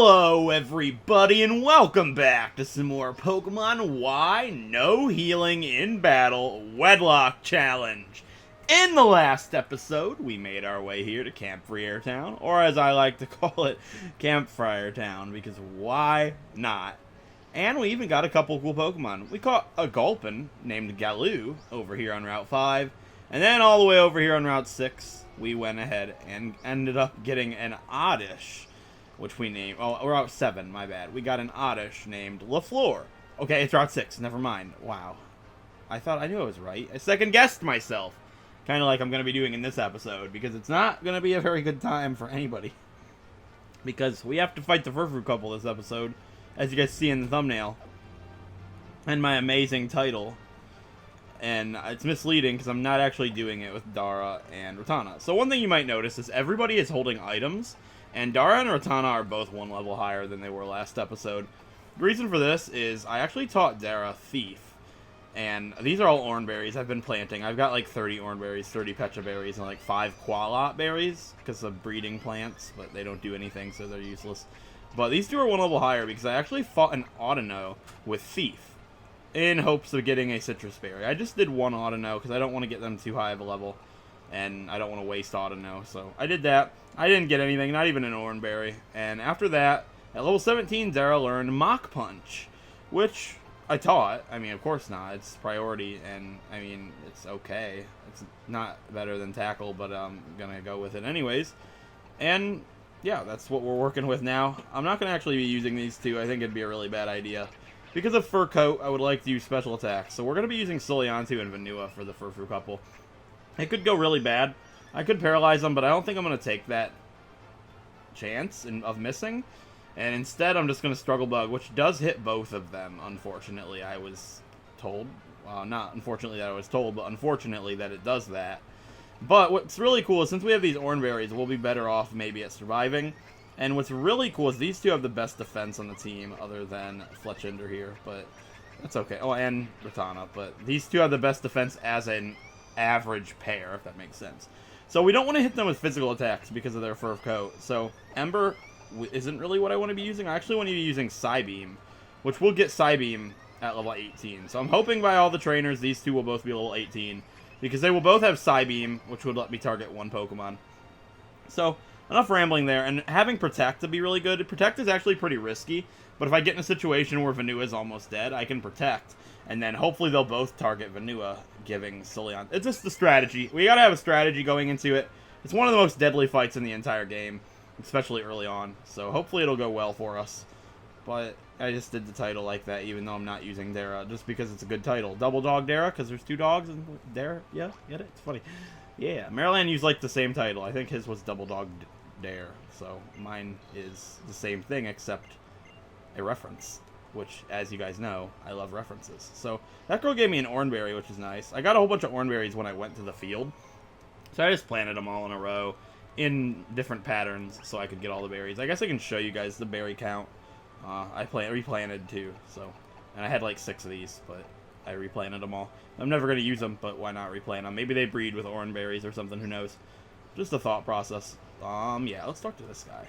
Hello everybody and welcome back to some more Pokemon Y No Healing in Battle Wedlock Challenge. In the last episode, we made our way here to Campfire Town, or as I like to call it, Campfire Town, because why not? And we even got a couple cool Pokemon. We caught a Gulpin named Galoo over here on Route 5, and then all the way over here on Route 6, we went ahead and ended up getting an Oddish, which we named, oh, Route 7, my bad. We got an Oddish named LaFleur. Okay, it's Route 6, never mind. Wow. I knew I was right. I second-guessed myself. Kind of like I'm going to be doing in this episode, because it's not going to be a very good time for anybody. Because we have to fight the Furfrou couple this episode, as you guys see in the thumbnail. And my amazing title. And it's misleading, because I'm not actually doing it with Dara and Ratana. So one thing you might notice is everybody is holding items, and Dara and Ratana are both one level higher than they were last episode. The reason for this is I actually taught Dara Thief. And these are all orange berries I've been planting. I've got like 30 orange berries, 30 pecha berries, and like 5 qualot berries because of breeding plants, but they don't do anything, so they're useless. But these two are one level higher because I actually fought an Audino with Thief in hopes of getting a citrus berry. I just did one Audino because I don't want to get them too high of a level, and I don't want to waste Audino, so I did that. I didn't get anything, not even an orange berry. And after that, at level 17, Dara learned Mach Punch, which I taught. I mean, of course not. It's priority, and, I mean, it's okay. It's not better than Tackle, but I'm gonna go with it anyways. And, yeah, that's what we're working with now. I'm not gonna actually be using these two. I think it'd be a really bad idea. Because of Fur Coat, I would like to use special attacks. So we're gonna be using Soliantu and Vanua for the Furfrou couple. It could go really bad. I could paralyze them, but I don't think I'm gonna take that chance of missing. And instead, I'm just going to Struggle Bug, which does hit both of them, unfortunately, I was told. Not unfortunately that I was told, but unfortunately that it does that. But what's really cool is since we have these orange berries, we'll be better off maybe at surviving. And what's really cool is these two have the best defense on the team, other than Fletchinder here, but that's okay. Oh, and Ratana, but these two have the best defense as an average pair, if that makes sense. So we don't want to hit them with physical attacks because of their fur coat. So Ember isn't really what I want to be using. I actually want to be using Psybeam, which will get Psybeam at level 18. So I'm hoping by all the trainers, these two will both be level 18, because they will both have Psybeam, which would let me target one Pokemon. So, enough rambling there, and having Protect to be really good. Protect is actually pretty risky, but if I get in a situation where Vanua is almost dead, I can Protect, and then hopefully they'll both target Vanua, giving Solion. It's just the strategy. We gotta have a strategy going into it. It's one of the most deadly fights in the entire game, especially early on, so hopefully it'll go well for us. But I just did the title like that, even though I'm not using Dara, just because it's a good title. Double Dog Dara, because there's two dogs in Dara. Yeah, get it? It's funny. Yeah, Maryland used like the same title. I think his was Double Dog Dare, so mine is the same thing except a reference, which, as you guys know, I love references. So that girl gave me an orange berry, which is nice. I got a whole bunch of orange berries when I went to the field, so I just planted them all in a row in different patterns so I could get all the berries. I guess I can show you guys the berry count. I replanted too, so, and I had like 6 of these, but I replanted them all. I'm never going to use them, but why not replant them? Maybe they breed with orange berries or something, who knows. Just a thought process. Yeah, let's talk to this guy.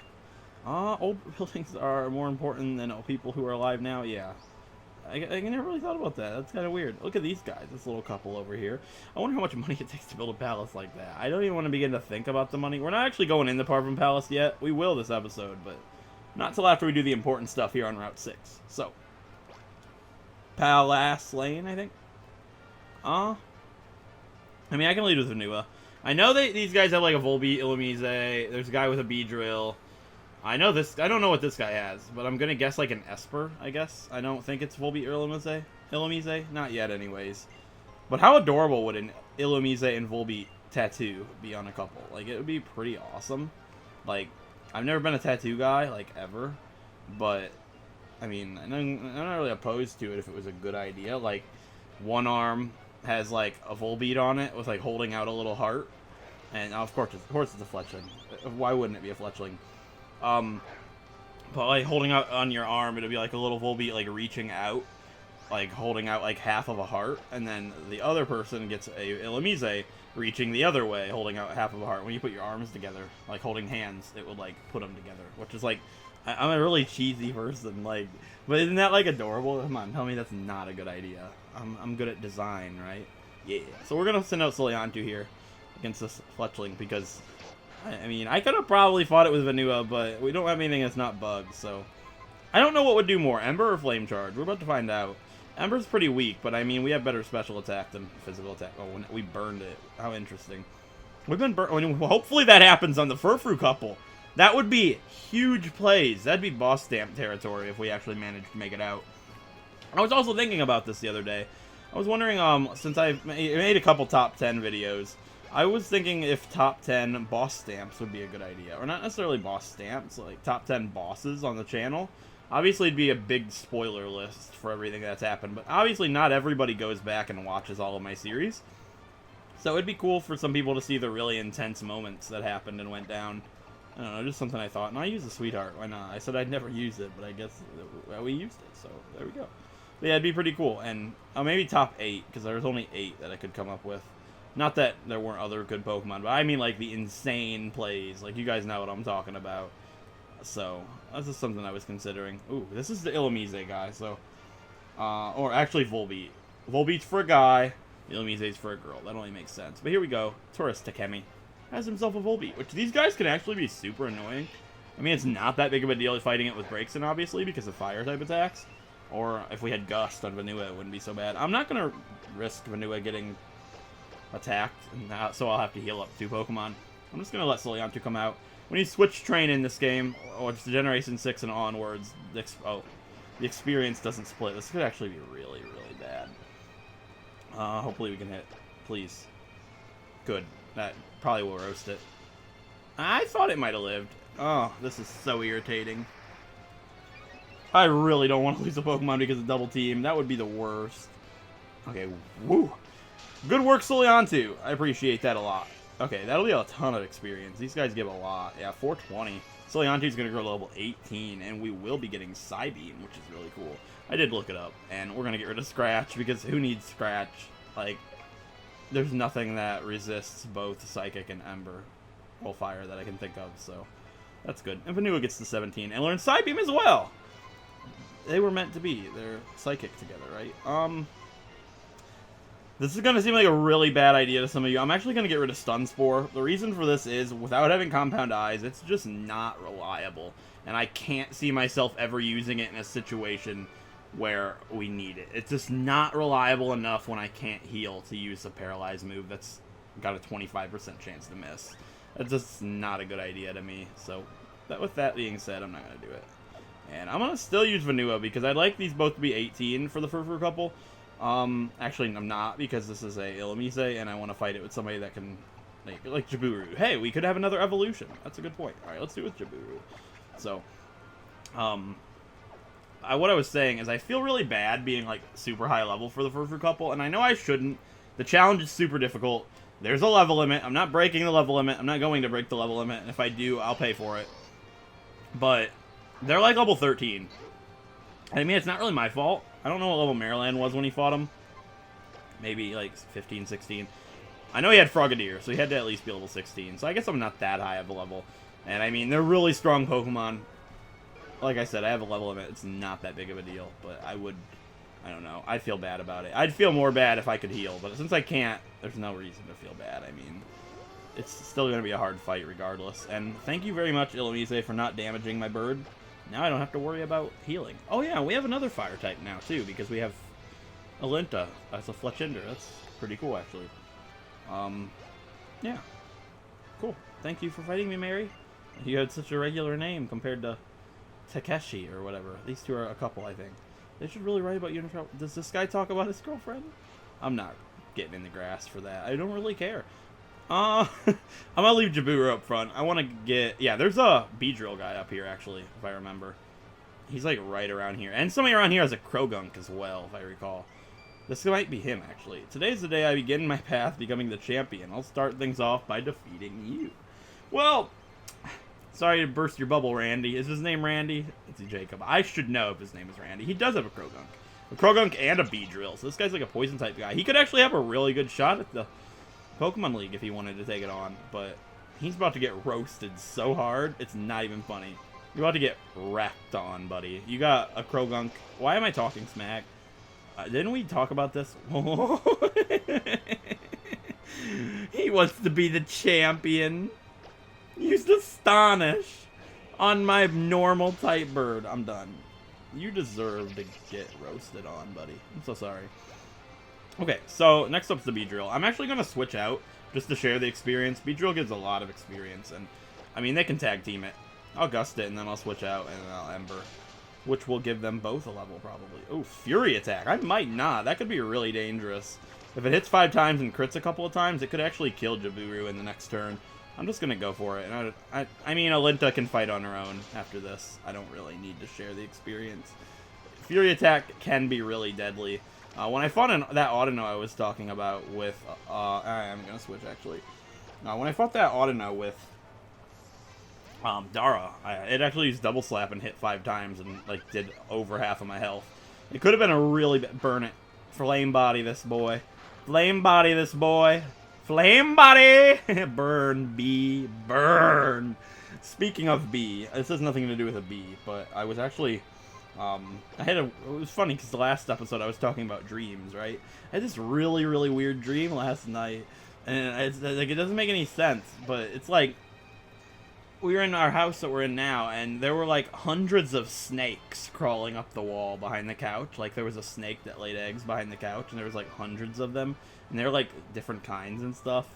Old buildings are more important than people who are alive now? Yeah. I never really thought about that. That's kind of weird. Look at these guys, this little couple over here. I wonder how much money it takes to build a palace like that. I don't even want to begin to think about the money. We're not actually going in the Parfum Palace yet. We will this episode, but not till after we do the important stuff here on Route 6. So, Palace Lane, I think. I mean, I can lead with Vanua. I know these guys have like a Volbeat, Illumise. There's a guy with a Beedrill. I know this. I don't know what this guy has, but I'm gonna guess like an Esper, I guess. I don't think it's Volbeat or Illumise. Not yet, anyways. But how adorable would an Illumise and Volbeat tattoo be on a couple? Like, it would be pretty awesome. Like, I've never been a tattoo guy, like, ever. But, I mean, I'm not really opposed to it if it was a good idea. Like, one arm has, like, a Volbeat on it with, like, holding out a little heart. And, of course it's a Fletchling. Why wouldn't it be a Fletchling? But like holding out on your arm, it'll be like a little Volbeat like reaching out, like holding out like half of a heart, and then the other person gets a Illumise reaching the other way, holding out half of a heart. When you put your arms together, like holding hands, it would like put them together, which is like, I'm a really cheesy person, like, but isn't that like adorable? Come on, tell me that's not a good idea. I'm good at design, right? Yeah. So we're gonna send out Soliantu here against this Fletchling because, I mean, I could have probably fought it with Vanua, but we don't have anything that's not bugs, so I don't know what would do more, Ember or Flame Charge. We're about to find out. Ember's pretty weak, but I mean, we have better special attack than physical attack. Oh, we burned it. How interesting. We've been burned. Hopefully that happens on the Furfrou couple. That would be huge plays. That'd be boss stamp territory if we actually managed to make it out. I was also thinking about this the other day. I was wondering, since I've made a couple top 10 videos, I was thinking if top 10 boss stamps would be a good idea. Or not necessarily boss stamps, like top 10 bosses on the channel. Obviously, it'd be a big spoiler list for everything that's happened, but obviously not everybody goes back and watches all of my series. So it'd be cool for some people to see the really intense moments that happened and went down. I don't know, just something I thought. And I use the Sweetheart, why not? I said I'd never use it, but I guess we used it, so there we go. But yeah, it'd be pretty cool. And maybe top 8, because there's only 8 that I could come up with. Not that there weren't other good Pokemon, but I mean like the insane plays. Like, you guys know what I'm talking about. So, that's just something I was considering. Ooh, this is the Illumise guy, so... or actually Volbeat. Volbeat's for a guy, Illumise's for a girl. That only makes sense. But here we go. Tourist Takemi has himself a Volbeat, which these guys can actually be super annoying. I mean, it's not that big of a deal fighting it with Breakson, obviously, because of fire-type attacks. Or if we had Gust on Vanua, it wouldn't be so bad. I'm not going to risk Vanua getting attacked, so I'll have to heal up 2 Pokemon. I'm just going to let Soliantu come out. When you switch train in this game, or it's Generation 6 and onwards, the experience doesn't split. This could actually be really, really bad. Hopefully we can hit. Please. Good. That probably will roast it. I thought it might have lived. Oh, this is so irritating. I really don't want to lose a Pokemon because of double team. That would be the worst. Okay, woo. Good work, Soliantu. I appreciate that a lot. Okay, that'll be a ton of experience. These guys give a lot. Yeah, 420. Soliantu's going to grow to level 18, and we will be getting Psybeam, which is really cool. I did look it up, and we're going to get rid of Scratch, because who needs Scratch? Like, there's nothing that resists both Psychic and Ember. Well, Fire that I can think of, so that's good. And Vanua gets to 17, and learns Psybeam as well! They were meant to be. They're Psychic together, right? This is going to seem like a really bad idea to some of you. I'm actually going to get rid of Stun Spore. The reason for this is, without having Compound Eyes, it's just not reliable. And I can't see myself ever using it in a situation where we need it. It's just not reliable enough when I can't heal to use a Paralyze move that's got a 25% chance to miss. That's just not a good idea to me. So, with that being said, I'm not going to do it. And I'm going to still use Vanua, because I'd like these both to be 18 for the Furfrou couple. Actually, I'm not, because this is a Illumise, and I want to fight it with somebody that can, like Jaburu. Hey, we could have another evolution. That's a good point. Alright, let's do it with Jaburu. So, what I was saying is I feel really bad being, like, super high level for the Furfrou couple, and I know I shouldn't. The challenge is super difficult. There's a level limit. I'm not breaking the level limit. I'm not going to break the level limit, and if I do, I'll pay for it. But they're, like, level 13. I mean, it's not really my fault. I don't know what level Maryland was when he fought him. Maybe, like, 15, 16. I know he had Frogadier, so he had to at least be level 16. So I guess I'm not that high of a level. And, I mean, they're really strong Pokemon. Like I said, I have a level limit. It's not that big of a deal. But I don't know. I'd feel bad about it. I'd feel more bad if I could heal. But since I can't, there's no reason to feel bad. I mean, it's still going to be a hard fight regardless. And thank you very much, Illumise, for not damaging my bird. Now I don't have to worry about healing. Oh yeah, we have another fire type now too, because we have Alinta as a Fletchinder. That's pretty cool, actually. Yeah. Cool. Thank you for fighting me, Mary. You had such a regular name compared to Takeshi or whatever. These two are a couple, I think. They should really write about you. Does this guy talk about his girlfriend? I'm not getting in the grass for that. I don't really care. I'm gonna leave Jaburu up front. I want to get... Yeah, there's a Beedrill guy up here, actually, if I remember. He's, like, right around here. And somebody around here has a Krogunk as well, if I recall. This might be him, actually. Today's the day I begin my path becoming the champion. I'll start things off by defeating you. Well, sorry to burst your bubble, Randy. Is his name Randy? It's Jacob. I should know if his name is Randy. He does have a Krogunk. a Krogunk and a Beedrill. So this guy's like a poison type guy. He could actually have a really good shot at the Pokemon League if he wanted to take it on, but he's about to get roasted so hard, it's not even funny. You're about to get wrecked on, buddy. You got a Krogunk. Why am I talking smack? Didn't we talk about this? He wants to be the champion. Used Astonish on my normal type bird. I'm done. You deserve to get roasted on, buddy. I'm so sorry. Okay, so next up's the Beedrill. I'm actually going to switch out just to share the experience. Beedrill gives a lot of experience, and I mean, they can tag team it. I'll Gust it, and then I'll switch out, and then I'll Ember, which will give them both a level, probably. Oh, Fury Attack. I might not. That could be really dangerous. If it hits 5 times and crits a couple of times, it could actually kill Jaburu in the next turn. I'm just going to go for it. And I mean, Alinta can fight on her own after this. I don't really need to share the experience. Fury Attack can be really deadly. When I fought that Audino I was talking about with... I'm going to switch, actually. When I fought that Audino with Dara, it actually used Double Slap and hit 5 times and like did over half of my health. It could have been a really... Burn it. Flame Body this boy. Flame Body this boy. Flame Body! Burn, bee, burn! Speaking of bee, this has nothing to do with a bee, but I was actually... it was funny because the last episode I was talking about dreams, right? I had this really, really weird dream last night, and it's like, it doesn't make any sense, but it's like, we were in our house that we're in now, and there were like hundreds of snakes crawling up the wall behind the couch. Like, there was a snake that laid eggs behind the couch, and there was like hundreds of them, and they're like different kinds and stuff.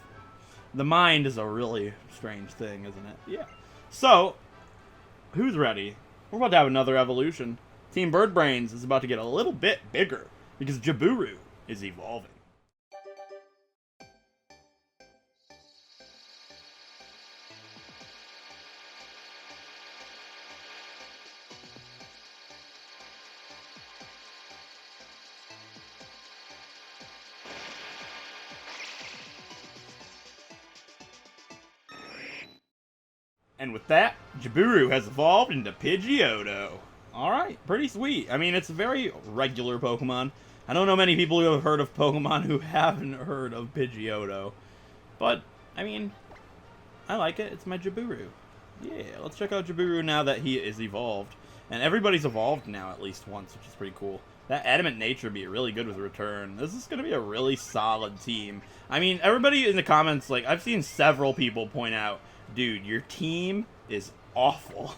The mind is a really strange thing, isn't it? Yeah. So, who's ready? We're about to have another evolution. Team Bird Brains is about to get a little bit bigger because Jaburu is evolving. And with that, Jaburu has evolved into Pidgeotto. Alright, pretty sweet. I mean, it's a very regular Pokemon. I don't know many people who have heard of Pokemon who haven't heard of Pidgeotto. But, I mean, I like it. It's my Jaburu. Yeah, let's check out Jaburu now that he is evolved. And everybody's evolved now at least once, which is pretty cool. That Adamant Nature would be really good with Return. This is going to be a really solid team. I mean, everybody in the comments, like, I've seen several people point out, dude, your team is awful.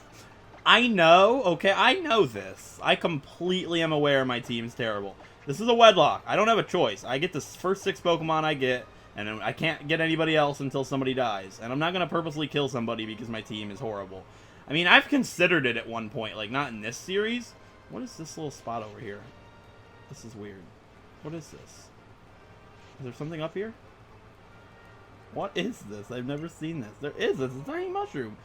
I know, okay, I know this. I completely am aware my team's terrible. This is a wedlock. I don't have a choice. I get the first 6 Pokemon I get, and I can't get anybody else until somebody dies. And I'm not going to purposely kill somebody because my team is horrible. I mean, I've considered it at one point, like, not in this series. What is this little spot over here? This is weird. What is this? Is there something up here? What is this? I've never seen this. There is this. It's a tiny mushroom.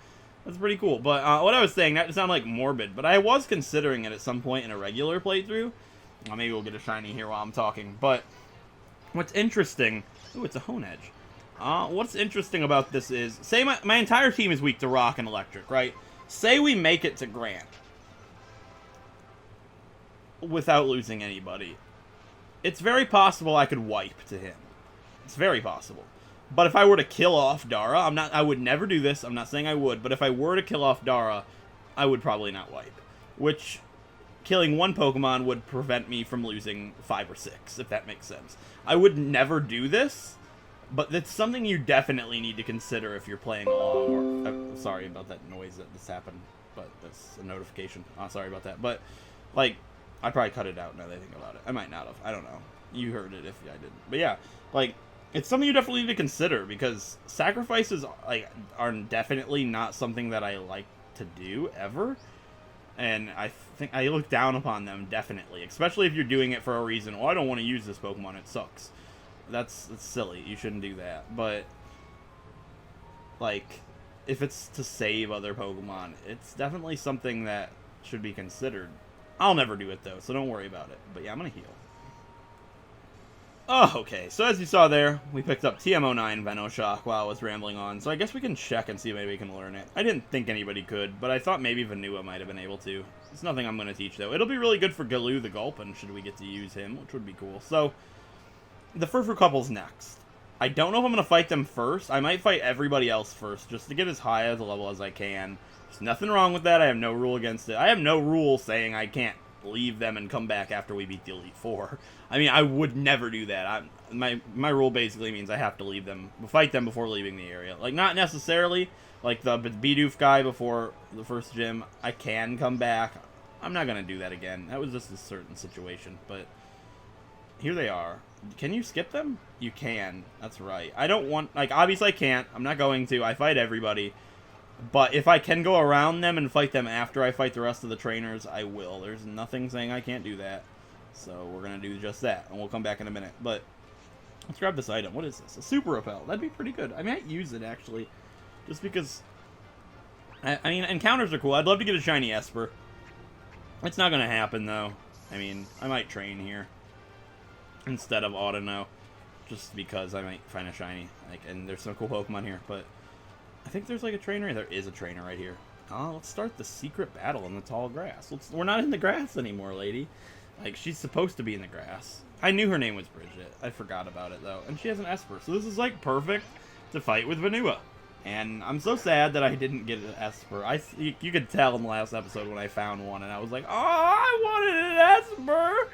That's pretty cool. But what I was saying, that sounded like morbid, but I was considering it at some point in a regular playthrough. Maybe we'll get a shiny here while I'm talking. But what's interesting... Ooh, it's a Honedge. What's interesting about this is, say my entire team is weak to Rock and Electric, right? Say we make it to Grant without losing anybody. It's very possible I could wipe to him. It's very possible. But if I were to kill off Dara, I would never do this. I'm not saying I would, but if I were to kill off Dara, I would probably not wipe. Which, killing one Pokemon would prevent me from losing 5 or 6, if that makes sense. I would never do this, but that's something you definitely need to consider if you're playing along. Or, sorry about that noise that just happened, but that's a notification. Sorry about that. But, like, I probably cut it out now that I think about it. I might not have. I don't know. You heard it if I didn't. But yeah, like... It's something you definitely need to consider, because sacrifices are definitely not something that I like to do, ever. And I think I look down upon them, definitely. Especially if you're doing it for a reason. Oh, I don't want to use this Pokemon, it sucks. That's silly, you shouldn't do that. But, like, if it's to save other Pokemon, it's definitely something that should be considered. I'll never do it, though, so don't worry about it. But yeah, I'm gonna heal. Oh, okay. So as you saw there, we picked up TM09 Venoshock while I was rambling on. So I guess we can check and see if maybe we can learn it. I didn't think anybody could, but I thought maybe Vanua might have been able to. It's nothing I'm going to teach, though. It'll be really good for Galoo the Gulpin, should we get to use him, which would be cool. So, the Furfrou couple's next. I don't know if I'm going to fight them first. I might fight everybody else first, just to get as high as a level as I can. There's nothing wrong with that. I have no rule against it. I have no rule saying I can't leave them and come back after we beat the Elite Four. I mean, I would never do that. My rule basically means I have to leave them, fight them before leaving the area. Like, not necessarily, like the Bidoof guy before the first gym. I can come back. I'm not going to do that again. That was just a certain situation, but here they are. Can you skip them? You can. That's right. I don't want, like, obviously I can't. I'm not going to. I fight everybody. But if I can go around them and fight them after I fight the rest of the trainers, I will. There's nothing saying I can't do that. So we're going to do just that. And we'll come back in a minute. But let's grab this item. What is this? A Super Repel. That'd be pretty good. I might use it, actually. Just because... I mean, encounters are cool. I'd love to get a shiny Esper. It's not going to happen, though. I mean, I might train here instead of Autono. Just because I might find a shiny. Like, and there's some cool Pokemon here, but... I think there's like a trainer. There is a trainer right here. Let's start the secret battle in the tall grass. We're not in the grass anymore, lady. Like, she's supposed to be in the grass. I knew her name was Bridget. I forgot about it, though. And she has an Esper. So this is, like, perfect to fight with Vanua. And I'm so sad that I didn't get an Esper. You could tell in the last episode when I found one, and I was like, oh, I wanted an Esper!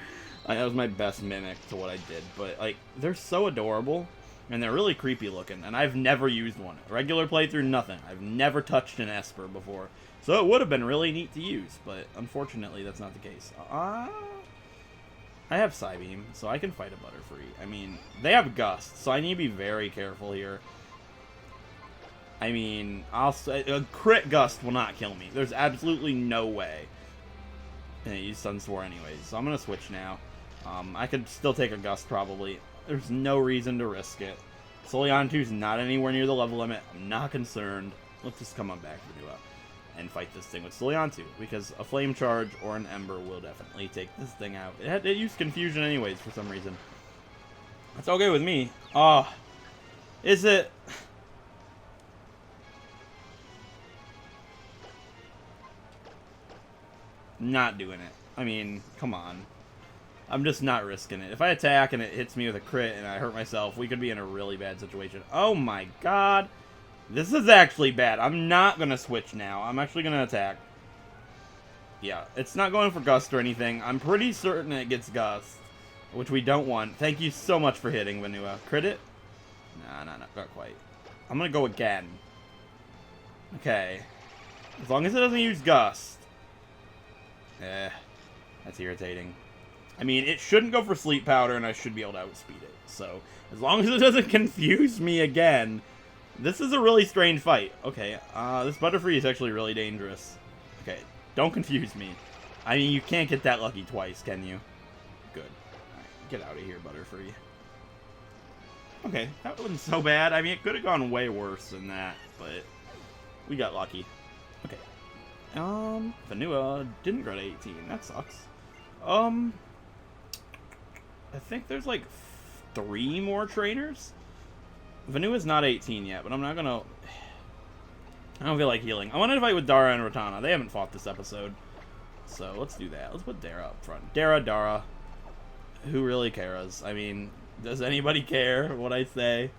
Like, that was my best mimic to what I did. But, like, they're so adorable. And they're really creepy looking, and I've never used one. Regular playthrough, nothing. I've never touched an Esper before. So it would have been really neat to use, but unfortunately that's not the case. I have Psybeam, so I can fight a Butterfree. I mean, they have Gust, so I need to be very careful here. I mean, a crit Gust will not kill me. There's absolutely no way. And it used Sunswore anyways, so I'm going to switch now. I could still take a Gust probably. There's no reason to risk it. Soliantu's not anywhere near the level limit. I'm not concerned. Let's just come on back to Vanua and fight this thing with Soliantu, because a Flame Charge or an Ember will definitely take this thing out. It used Confusion anyways for some reason. That's okay with me. Oh, is it? Not doing it. I mean, come on. I'm just not risking it. If I attack and it hits me with a crit and I hurt myself, we could be in a really bad situation. Oh my god. This is actually bad. I'm not going to switch now. I'm actually going to attack. Yeah, it's not going for Gust or anything. I'm pretty certain it gets Gust, which we don't want. Thank you so much for hitting, Vanua. Crit it? Nah, not quite. I'm going to go again. Okay. As long as it doesn't use Gust. That's irritating. I mean, it shouldn't go for Sleep Powder, and I should be able to outspeed it. So, as long as it doesn't confuse me again, this is a really strange fight. Okay, this Butterfree is actually really dangerous. Okay, don't confuse me. I mean, you can't get that lucky twice, can you? Good. Alright, get out of here, Butterfree. Okay, that wasn't so bad. I mean, it could have gone way worse than that, but we got lucky. Okay. Vanua didn't grow to 18. That sucks. I think there's like 3 more trainers. Vanua's not 18 yet, but I'm not gonna... I don't feel like healing. I wanted to fight with Dara and Ratana. They haven't fought this episode. So let's do that. Let's put Dara up front. Dara. Who really cares? I mean, does anybody care what I say?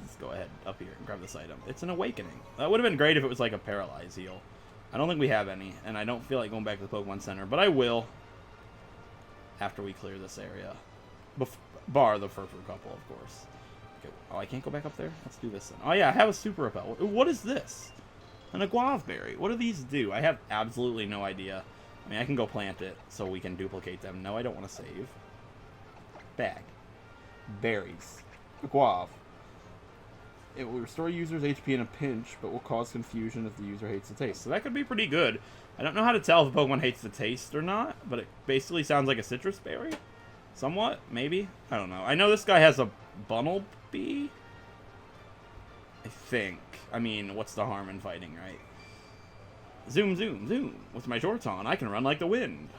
Let's go ahead up here and grab this item. It's an Awakening. That would have been great if it was like a Paralyze heal. I don't think we have any, and I don't feel like going back to the Pokemon Center, but I will after we clear this area. Bar the Furfrou couple, of course. Okay. Oh, I can't go back up there? Let's do this then. Oh yeah, I have a Super Repel. What is this? An Aguave Berry. What do these do? I have absolutely no idea. I mean, I can go plant it so we can duplicate them. No, I don't want to save. Bag. Berries. Aguave. It will restore users' HP in a pinch, but will cause confusion if the user hates the taste. So that could be pretty good. I don't know how to tell if a Pokemon hates the taste or not, but it basically sounds like a citrus berry. Somewhat, maybe? I don't know. I know this guy has a Bunnelby? I think. I mean, what's the harm in fighting, right? Zoom, zoom, zoom. With my shorts on, I can run like the wind.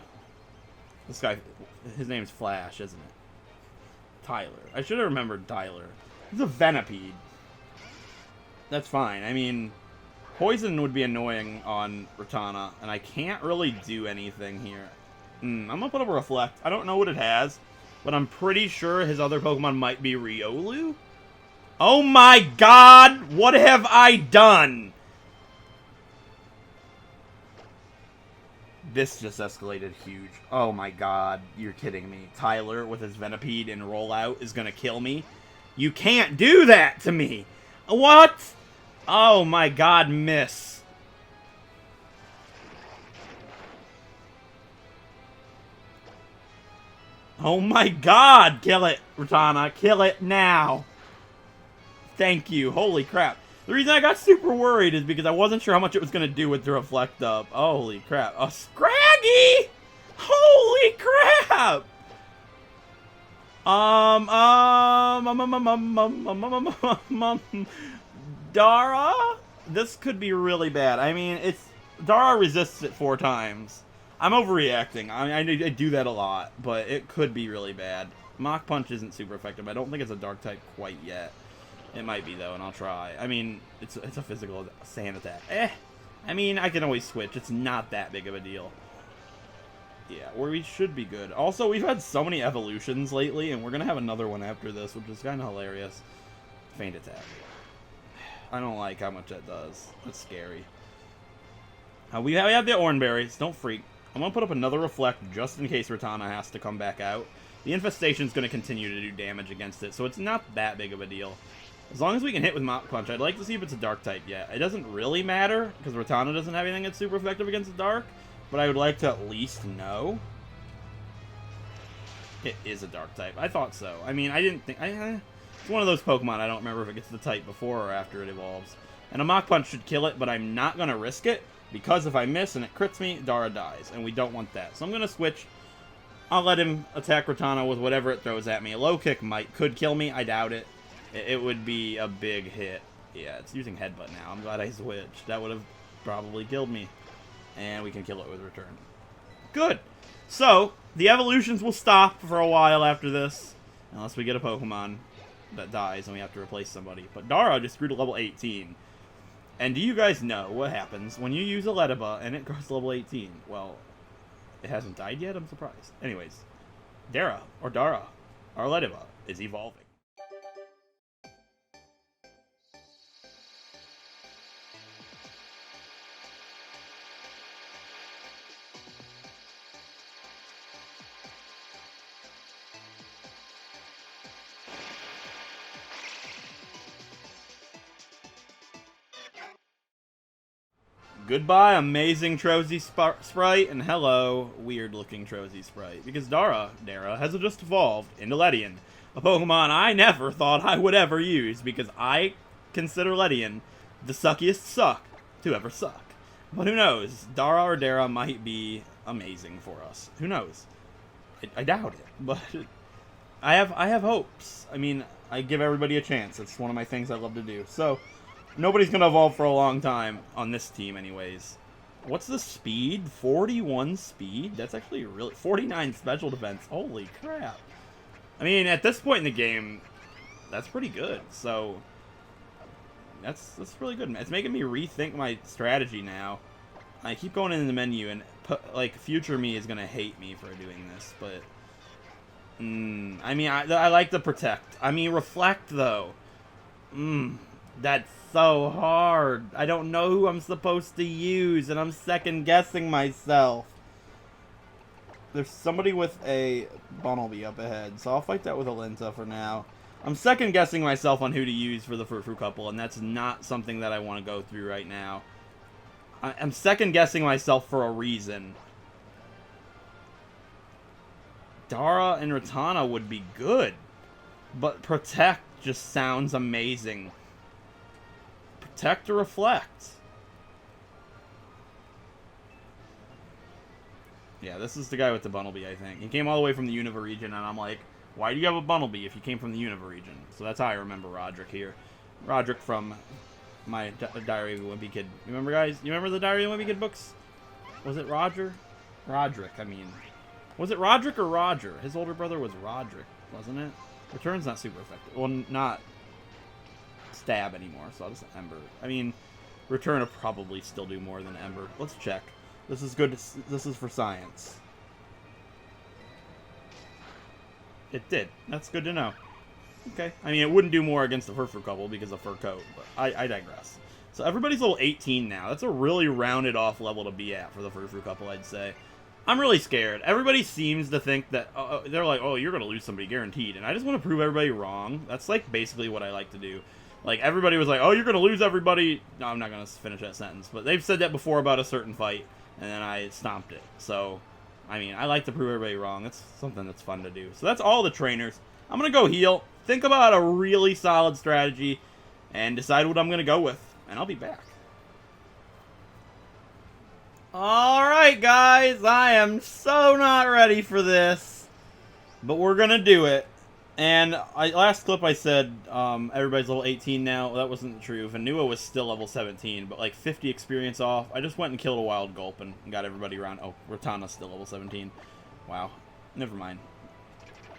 This guy, his name's Flash, isn't it? Tyler. I should have remembered Tyler. He's a Venipede. That's fine. I mean, poison would be annoying on Ratana, and I can't really do anything here. I'm gonna put up a Reflect. I don't know what it has, but I'm pretty sure his other Pokemon might be Riolu. Oh my god! What have I done? This just escalated huge. Oh my god, you're kidding me. Tyler with his Venipede and Rollout is gonna kill me. You can't do that to me! What? Oh my god, miss. Oh my god! Kill it, Ratana. Kill it now. Thank you. Holy crap. The reason I got super worried is because I wasn't sure how much it was going to do with the Reflect up. Holy crap. A Scraggy! Holy crap! Dara? This could be really bad. I mean, Dara resists it 4 times. I'm overreacting. I do that a lot, but it could be really bad. Mach Punch isn't super effective. I don't think it's a Dark type quite yet. It might be, though, and I'll try. I mean, it's a physical sand attack. I mean, I can always switch. It's not that big of a deal. Yeah, we should be good. Also, we've had so many evolutions lately, and we're going to have another one after this, which is kind of hilarious. Feint attack. I don't like how much that does. That's scary. We have the Oranberries. Don't freak. I'm going to put up another Reflect just in case Ratana has to come back out. The Infestation is going to continue to do damage against it, so it's not that big of a deal. As long as we can hit with Mach Punch, I'd like to see if it's a Dark type yet. It doesn't really matter, because Ratana doesn't have anything that's super effective against the Dark, but I would like to at least know. It is a Dark type. I thought so. I mean, I didn't think... it's one of those Pokemon I don't remember if it gets the type before or after it evolves. And a Mach Punch should kill it, but I'm not going to risk it, because if I miss and it crits me, Dara dies, and we don't want that. So I'm going to switch. I'll let him attack Ratana with whatever it throws at me. A Low Kick could kill me. I doubt it. It would be a big hit. Yeah, it's using Headbutt now. I'm glad I switched. That would have probably killed me. And we can kill it with Return. Good. So, the evolutions will stop for a while after this. Unless we get a Pokemon that dies and we have to replace somebody. But Dara just grew to level 18. And do you guys know what happens when you use a Lediba and it grows to level 18? Well, it hasn't died yet? I'm surprised. Anyways, Dara, our Lediba, is evolving. Goodbye, amazing Trozy Sprite, and hello, weird-looking Trozy Sprite. Because Dara has just evolved into Ledian, a Pokemon I never thought I would ever use, because I consider Ledian the suckiest suck to ever suck. But who knows, Dara might be amazing for us. Who knows? I doubt it, but I have hopes. I mean, I give everybody a chance. It's one of my things I love to do. So, nobody's going to evolve for a long time on this team anyways. What's the speed? 41 speed? That's actually really... 49 special defense. Holy crap. I mean, at this point in the game, that's pretty good. So, that's really good. It's making me rethink my strategy now. I keep going in the menu, and future me is going to hate me for doing this, but... I mean, I like the Protect. I mean, Reflect, though. That's so hard. I don't know who I'm supposed to use, and I'm second-guessing myself. There's somebody with a Bunnelby up ahead, so I'll fight that with a Linta for now. I'm second-guessing myself on who to use for the Furfrou couple, and that's not something that I want to go through right now. I'm second-guessing myself for a reason. Dara and Ratana would be good, but Protect just sounds amazing. Protect or Reflect? Yeah, this is the guy with the Bunnelby, I think. He came all the way from the Unova region, and I'm like, why do you have a Bunnelby if you came from the Unova region? So that's how I remember Roderick here. Roderick from my Diary of a Wimpy Kid. You remember, guys? You remember the Diary of a Wimpy Kid books? Was it Roger? Roderick, I mean. Was it Roderick or Roger? His older brother was Roderick, wasn't it? Return's not super effective. Well, not stab anymore, so I'll just Ember. I mean, Return will probably still do more than Ember. Let's check. This is good. This is for science. It did. That's good to know. Okay. I mean, it wouldn't do more against the Furfrou couple because of fur coat, but I digress. So everybody's level 18 now. That's a really rounded off level to be at for the Furfrou couple, I'd say. I'm really scared. Everybody seems to think that, they're like, oh, you're going to lose somebody guaranteed. And I just want to prove everybody wrong. That's, like, basically what I like to do. Like, everybody was like, oh, you're going to lose everybody. No, I'm not going to finish that sentence. But they've said that before about a certain fight. And then I stomped it. So, I mean, I like to prove everybody wrong. That's something that's fun to do. So that's all the trainers. I'm going to go heal. Think about a really solid strategy. And decide what I'm going to go with. And I'll be back. Alright, guys. I am so not ready for this. But we're going to do it. And last clip I said everybody's level 18 now. That wasn't true. Vanua was still level 17, but like 50 experience off. I just went and killed a wild gulp and got everybody around. Oh, Ratana's still level 17. Wow. Never mind.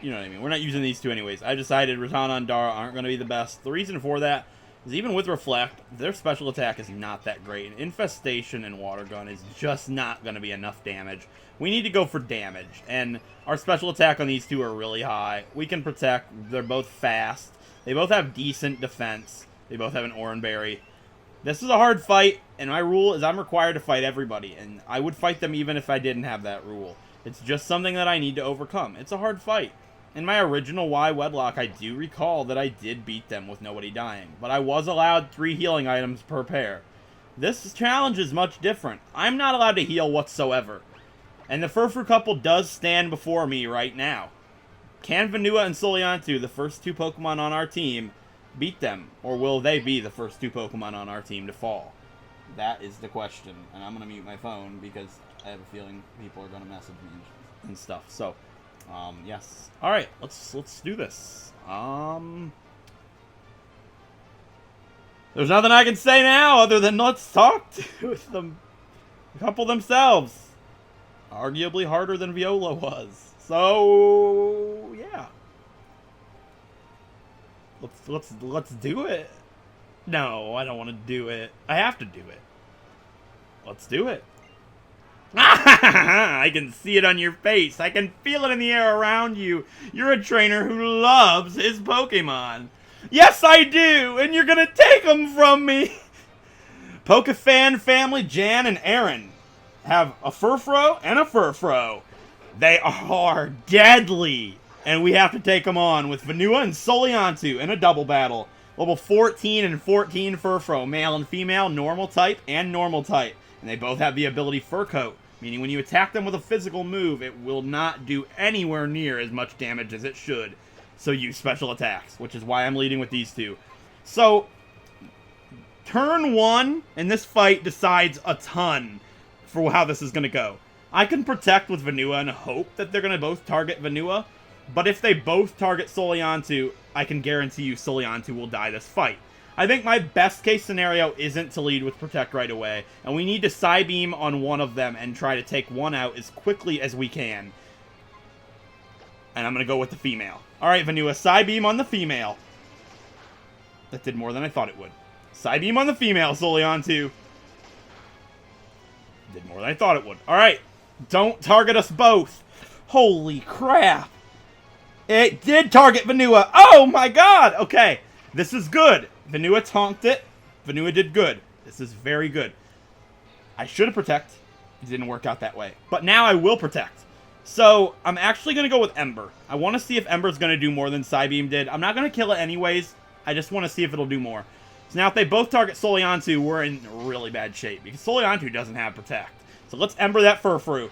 You know what I mean. We're not using these two anyways. I decided Ratana and Dara aren't going to be the best. The reason for that is even with Reflect, their special attack is not that great. And Infestation and Water Gun is just not going to be enough damage. We need to go for damage. And our special attack on these two are really high. We can protect. They're both fast. They both have decent defense. They both have an Oran Berry. This is a hard fight. And my rule is I'm required to fight everybody. And I would fight them even if I didn't have that rule. It's just something that I need to overcome. It's a hard fight. In my original Y Wedlock, I do recall that I did beat them with nobody dying, but I was allowed 3 healing items per pair. This challenge is much different. I'm not allowed to heal whatsoever, and the Furfrou couple does stand before me right now. Can Vanua and Soliantu, the first 2 Pokemon on our team, beat them, or will they be the first 2 Pokemon on our team to fall? That is the question, and I'm going to mute my phone because I have a feeling people are going to message me and stuff, so... yes. Alright, let's do this. There's nothing I can say now other than let's talk to them, the couple themselves. Arguably harder than Viola was. So, yeah. Let's do it. No, I don't want to do it. I have to do it. Let's do it. I can see it on your face. I can feel it in the air around you. You're a trainer who loves his Pokemon. Yes, I do, and you're gonna take them from me. Pokefan family Jan and Aaron have a Furfrou and a Furfrou. They are deadly, and we have to take them on with Vanua and Soliantu in a double battle. Level 14 and 14 Furfrou, male and female, normal type and normal type. And they both have the ability Fur Coat, meaning when you attack them with a physical move, it will not do anywhere near as much damage as it should. So use special attacks, which is why I'm leading with these two. So, turn 1 in this fight decides a ton for how this is going to go. I can protect with Vanua and hope that they're going to both target Vanua, but if they both target Soliantu, I can guarantee you Soliantu will die this fight. I think my best case scenario isn't to lead with Protect right away, and we need to Psybeam on one of them and try to take one out as quickly as we can. And I'm going to go with the female. Alright, Vanua, Psybeam on the female. That did more than I thought it would. Psybeam on the female, Soliantu. Did more than I thought it would. Alright, don't target us both. Holy crap. It did target Vanua. Oh my god! Okay, this is good. Vanua tonked it. Vanua did good. This is very good. I should have Protect. It didn't work out that way. But now I will Protect. So, I'm actually going to go with Ember. I want to see if Ember's going to do more than Psybeam did. I'm not going to kill it anyways. I just want to see if it'll do more. So now if they both target Soliantu, we're in really bad shape. Because Soliantu doesn't have Protect. So let's Ember that Furfrou.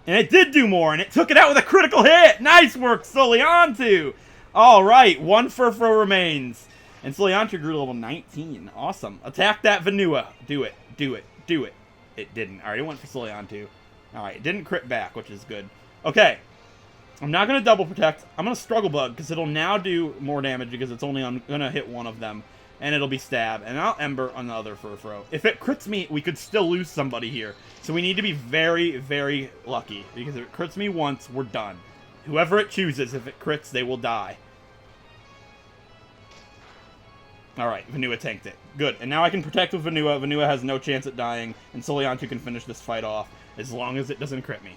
And it did do more. And it took it out with a critical hit. Nice work, Soliantu. Alright, 1 Furfrou remains. And Soliantu grew to level 19. Awesome. Attack that Vanua. Do it. Do it. Do it. It didn't. Alright, it went for Soliantu. Alright, it didn't crit back, which is good. Okay. I'm not going to double Protect. I'm going to Struggle Bug, because it'll now do more damage, because it's only going to hit one of them. And it'll be Stab. And I'll Ember on the other Furfrou. If it crits me, we could still lose somebody here. So we need to be very, very lucky. Because if it crits me once, we're done. Whoever it chooses, if it crits, they will die. Alright, Vanua tanked it. Good. And now I can protect with Vanua. Vanua has no chance at dying, and Soliantu can finish this fight off, as long as it doesn't crit me.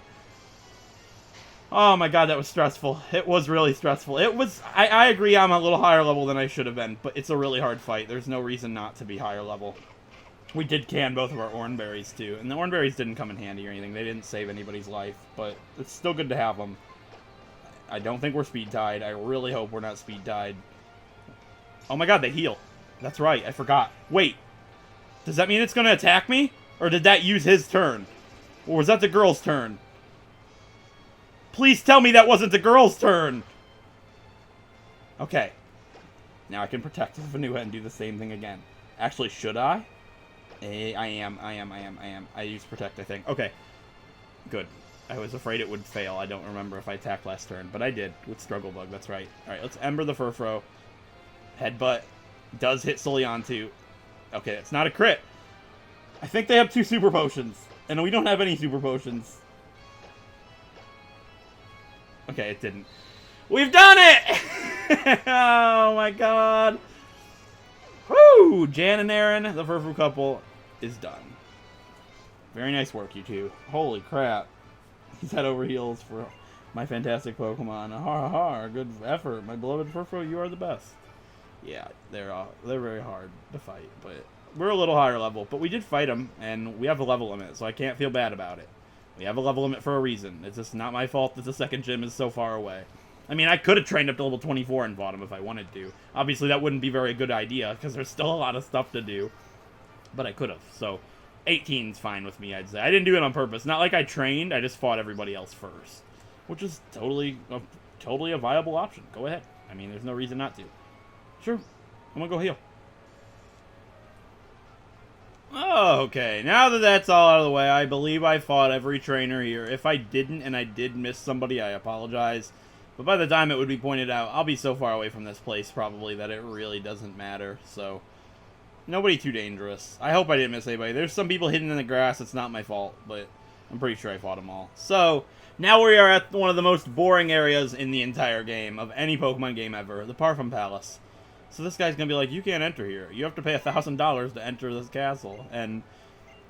Oh my god, that was stressful. It was really stressful. It was... I agree I'm a little higher level than I should have been, but it's a really hard fight. There's no reason not to be higher level. We did can both of our Oranberries, too. And the Oranberries didn't come in handy or anything. They didn't save anybody's life, but it's still good to have them. I don't think we're speed tied. I really hope we're not speed tied. Oh my god, they heal. That's right, I forgot. Wait, does that mean it's going to attack me? Or did that use his turn? Or was that the girl's turn? Please tell me that wasn't the girl's turn! Okay. Now I can protect with Vanua and do the same thing again. Actually, should I? I am. I use protect, I think. Okay. Good. I was afraid it would fail. I don't remember if I attacked last turn, but I did with Struggle Bug, that's right. Alright, let's Ember the Furfrou. Headbutt. Does hit Soliantu. Okay, it's not a crit. I think they have 2 Super Potions, and we don't have any Super Potions. Okay, it didn't. We've done it! Oh my god. Woo! Jan and Aaron, the Furfrou couple, is done. Very nice work, you two. Holy crap. He's head over heels for my fantastic Pokemon. Ha ha ha, good effort. My beloved Furfrou, you are the best. Yeah, they're very hard to fight, but we're a little higher level. But we did fight them, and we have a level limit, so I can't feel bad about it. We have a level limit for a reason. It's just not my fault that the second gym is so far away. I mean, I could have trained up to level 24 and fought him if I wanted to. Obviously, that wouldn't be a very good idea, because there's still a lot of stuff to do. But I could have, so 18's fine with me, I'd say. I didn't do it on purpose. Not like I trained, I just fought everybody else first. Which is totally a viable option. Go ahead. I mean, there's no reason not to. Sure. I'm gonna go heal. Okay, now that that's all out of the way, I believe I fought every trainer here. If I didn't, and I did miss somebody, I apologize. But by the time it would be pointed out, I'll be so far away from this place, probably, that it really doesn't matter. So, nobody too dangerous. I hope I didn't miss anybody. There's some people hidden in the grass. It's not my fault, but I'm pretty sure I fought them all. So, now we are at one of the most boring areas in the entire game, of any Pokemon game ever, the Parfum Palace. So this guy's gonna be like, you can't enter here. You have to pay $1,000 to enter this castle. And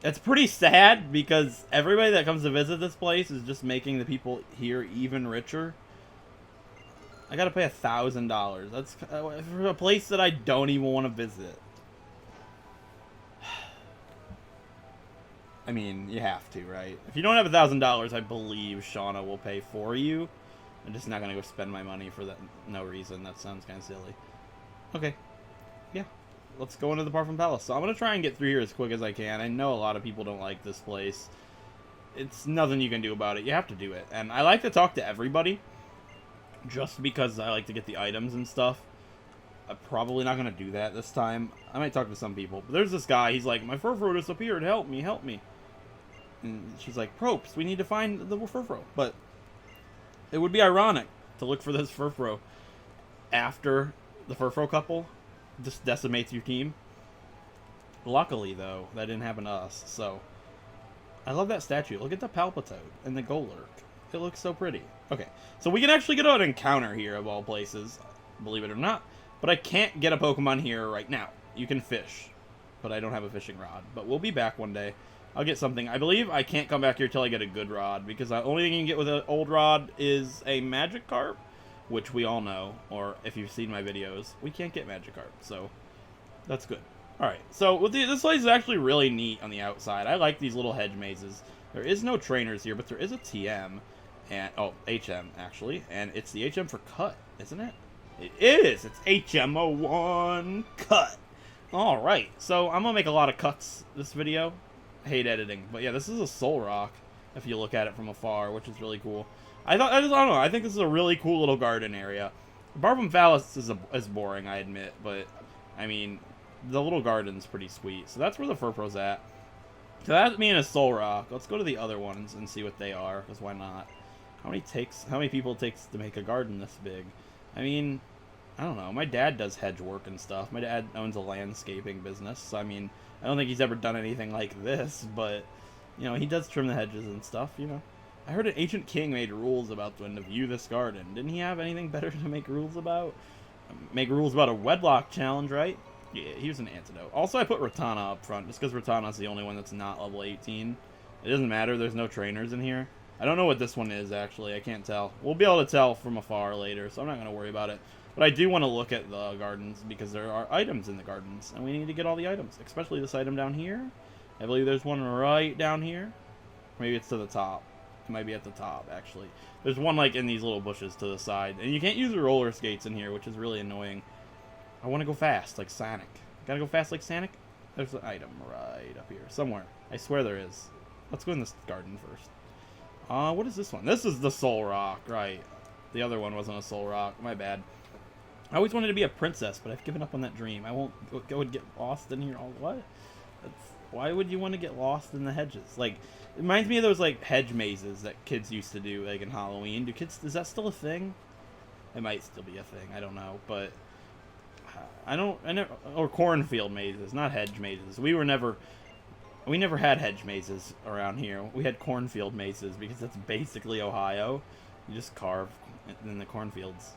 it's pretty sad, because everybody that comes to visit this place is just making the people here even richer. I gotta pay $1,000. That's for a place that I don't even want to visit. I mean, you have to, right? If you don't have $1,000, I believe Shauna will pay for you. I'm just not gonna go spend my money for that no reason. That sounds kind of silly. Okay. Yeah. Let's go into the Parfum Palace. So I'm going to try and get through here as quick as I can. I know a lot of people don't like this place. It's nothing you can do about it. You have to do it. And I like to talk to everybody, just because I like to get the items and stuff. I'm probably not going to do that this time. I might talk to some people. But there's this guy. He's like, my Furfrou disappeared. Help me, help me. And she's like, Propes, we need to find the Furfrou. But it would be ironic to look for this Furfrou after the Furfrou couple just decimates your team. Luckily, though, that didn't happen to us, so... I love that statue. Look at the Palpitoad and the Golurk. It looks so pretty. Okay, so we can actually get an encounter here, of all places, believe it or not, but I can't get a Pokemon here right now. You can fish, but I don't have a fishing rod. But we'll be back one day. I'll get something. I believe I can't come back here till I get a good rod, because the only thing you can get with an old rod is a Magikarp, which we all know, or if you've seen my videos, we can't get Magikarp, so that's good. Alright, so this place is actually really neat on the outside. I like these little hedge mazes. There is no trainers here, but there is a TM, and, oh, HM, actually, and it's the HM for Cut, isn't it? It is! It's HM01 Cut! Alright, so I'm gonna make a lot of cuts this video. I hate editing, but yeah, this is a Soul Rock, if you look at it from afar, which is really cool. I don't know, I think this is a really cool little garden area. The Parfum Palace is boring, I admit, but, I mean, the little garden's pretty sweet. So that's where the Furfrou's at. So that's me and a Soul Rock. Let's go to the other ones and see what they are, because why not? How many people it takes to make a garden this big? I mean, I don't know. My dad does hedge work and stuff. My dad owns a landscaping business, so I mean, I don't think he's ever done anything like this, but, you know, he does trim the hedges and stuff, you know. I heard an ancient king made rules about when to view this garden. Didn't he have anything better to make rules about? Make rules about a wedlock challenge, right? Yeah, he was an antidote. Also, I put Ratana up front, just because Ratana's the only one that's not level 18. It doesn't matter, there's no trainers in here. I don't know what this one is, actually. I can't tell. We'll be able to tell from afar later, so I'm not going to worry about it. But I do want to look at the gardens, because there are items in the gardens, and we need to get all the items, especially this item down here. I believe there's one right down here. Maybe it's to the top. It might be at the top, actually. There's one, like, in these little bushes to the side. And you can't use the roller skates in here, which is really annoying. I want to go fast, like Sonic. Gotta go fast like Sonic? There's an item right up here. Somewhere. I swear there is. Let's go in this garden first. What is this one? This is the Soul Rock, right. The other one wasn't a Soul Rock. My bad. I always wanted to be a princess, but I've given up on that dream. I won't go and get lost in here. Oh, what? Why would you want to get lost in the hedges? Like, it reminds me of those, like, hedge mazes that kids used to do, like, in Halloween. Is that still a thing? It might still be a thing. I don't know, but... or cornfield mazes, not hedge mazes. We never had hedge mazes around here. We had cornfield mazes because that's basically Ohio. You just carve in the cornfields.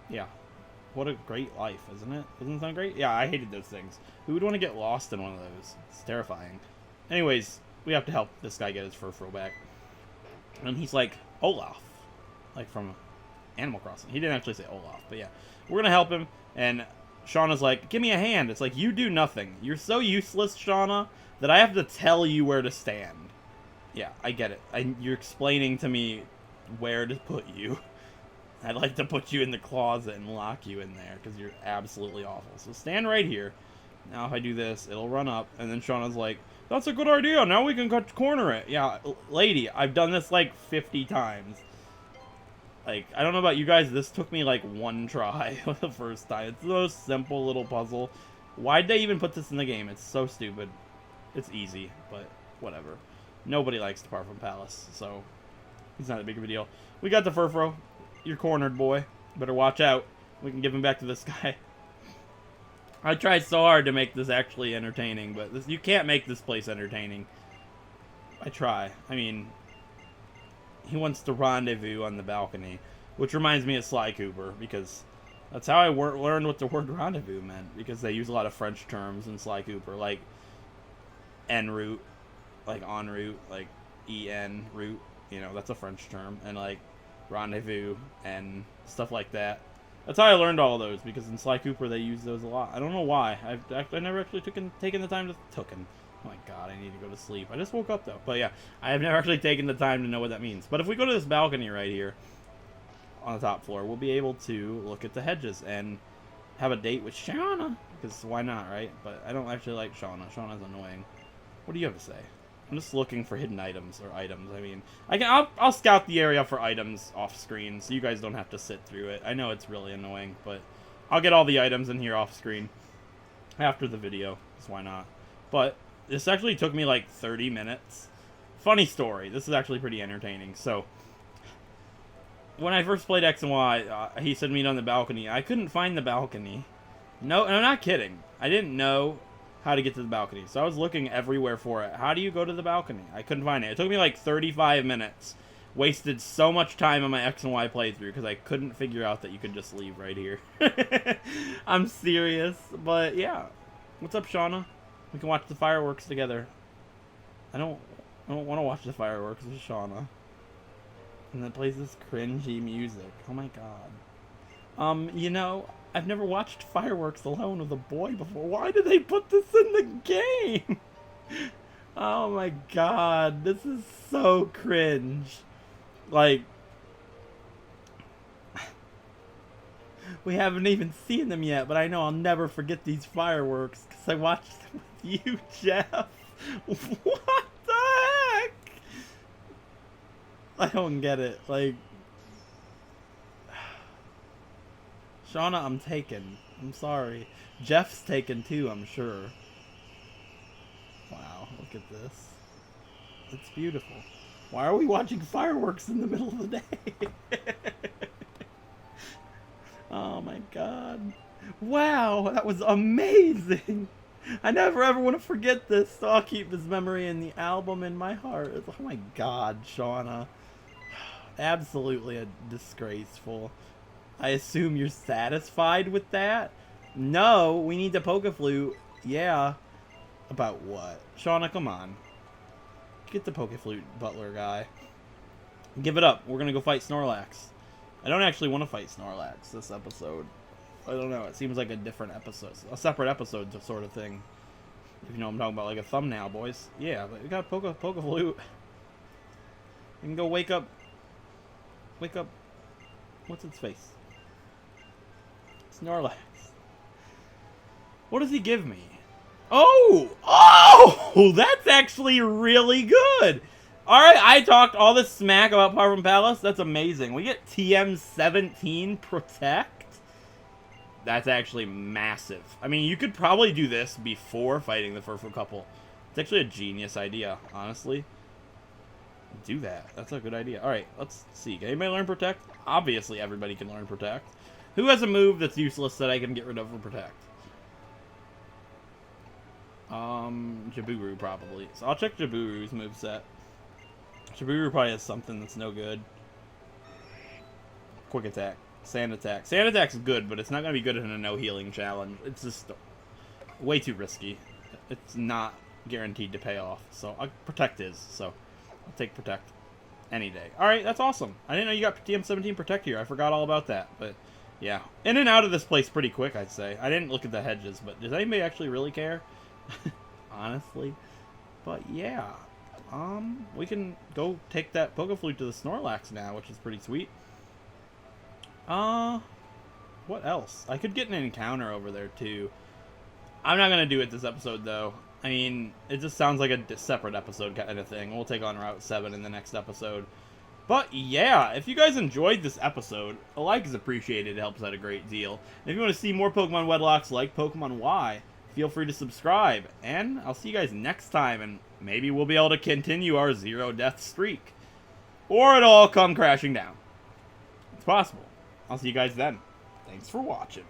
Yeah. What a great life, isn't it? Doesn't it sound great? Yeah, I hated those things. Who would want to get lost in one of those? It's terrifying. Anyways, we have to help this guy get his Furfrou back. And he's like, Olaf. Like from Animal Crossing. He didn't actually say Olaf, but yeah. We're going to help him, and Shauna's like, give me a hand. It's like, you do nothing. You're so useless, Shauna, that I have to tell you where to stand. Yeah, I get it. You're explaining to me where to put you. I'd like to put you in the closet and lock you in there, because you're absolutely awful. So stand right here. Now if I do this, it'll run up, and then Shauna's like, that's a good idea. Now we can corner it. Yeah, lady, I've done this like 50 times. Like, I don't know about you guys, this took me like one try the first time. It's the most simple little puzzle. Why'd they even put this in the game? It's so stupid. It's easy, but whatever. Nobody likes the Parfum Palace, so it's not that big of a deal. We got the Furfrou. You're cornered, boy. Better watch out. We can give him back to this guy. I tried so hard to make this actually entertaining, but you can't make this place entertaining. I try. I mean, he wants to rendezvous on the balcony, which reminds me of Sly Cooper, because that's how I learned what the word rendezvous meant, because they use a lot of French terms in Sly Cooper, like en route, like en route, like en route, you know, that's a French term, and like rendezvous and stuff like that. That's how I learned all of those, because in Sly Cooper they use those a lot. I don't know why. I never actually taken the time to... Oh my god, I need to go to sleep. I just woke up, though. But yeah, I have never actually taken the time to know what that means. But if we go to this balcony right here, on the top floor, we'll be able to look at the hedges and have a date with Shauna. Because why not, right? But I don't actually like Shauna. Shauna's annoying. What do you have to say? I'm just looking for hidden items, or items. I mean, I'll scout the area for items off screen, so you guys don't have to sit through it. I know it's really annoying, but I'll get all the items in here off screen after the video, so why not? But this actually took me like 30 minutes. Funny story. This is actually pretty entertaining. So, when I first played X and Y, he said meet on the balcony. I couldn't find the balcony. No, I'm not kidding. I didn't know how to get to the balcony. So I was looking everywhere for it. How do you go to the balcony? I couldn't find it. It took me like 35 minutes. Wasted so much time on my X and Y playthrough because I couldn't figure out that you could just leave right here. I'm serious. But yeah. What's up, Shauna? We can watch the fireworks together. I don't want to watch the fireworks with Shauna. And then plays this cringy music. Oh my god. You know, I've never watched fireworks alone with a boy before. Why did they put this in the game? Oh my god. This is so cringe. Like, we haven't even seen them yet, but I know I'll never forget these fireworks because I watched them with you, Jeff. What the heck? I don't get it. Like, Shauna, I'm taken. I'm sorry. Jeff's taken too, I'm sure. Wow, look at this. It's beautiful. Why are we watching fireworks in the middle of the day? Oh my god. Wow, that was amazing. I never ever want to forget this, so I'll keep this memory in the album in my heart. Oh my god, Shauna. Absolutely disgraceful. I assume you're satisfied with that? No, we need the Pokeflute. Yeah. About what? Shauna, come on. Get the Pokeflute butler guy. Give it up. We're going to go fight Snorlax. I don't actually want to fight Snorlax this episode. I don't know. It seems like a different episode. A separate episode sort of thing. If you know what I'm talking about. Like a thumbnail, boys. Yeah, but we got Pokeflute. We can go wake up. Wake up. What's its face? Snorlax. What does he give me? Oh! Oh! That's actually really good! Alright, I talked all this smack about Parfum Palace. That's amazing. We get TM17 Protect. That's actually massive. I mean, you could probably do this before fighting the Furfrou couple. It's actually a genius idea, honestly. Do that. That's a good idea. Alright, let's see. Can anybody learn Protect? Obviously, everybody can learn Protect. Who has a move that's useless that I can get rid of for Protect? Jaburu, probably. So I'll check Jaburu's moveset. Jaburu probably has something that's no good. Quick Attack. Sand Attack. Sand Attack's good, but it's not going to be good in a no-healing challenge. It's just way too risky. It's not guaranteed to pay off. So, Protect is. So, I'll take Protect any day. Alright, that's awesome. I didn't know you got TM17 Protect here. I forgot all about that. But, yeah. In and out of this place pretty quick, I'd say. I didn't look at the hedges, but does anybody actually really care? Honestly. But, yeah. We can go take that Pokeflute to the Snorlax now, which is pretty sweet. What else? I could get an encounter over there, too. I'm not gonna do it this episode, though. I mean, it just sounds like a separate episode kind of thing. We'll take on Route 7 in the next episode. But, yeah, if you guys enjoyed this episode, a like is appreciated. It helps out a great deal. And if you want to see more Pokemon Wedlocks like Pokemon Y, feel free to subscribe. And I'll see you guys next time, and maybe we'll be able to continue our 0-death streak. Or it'll all come crashing down. It's possible. I'll see you guys then. Thanks for watching.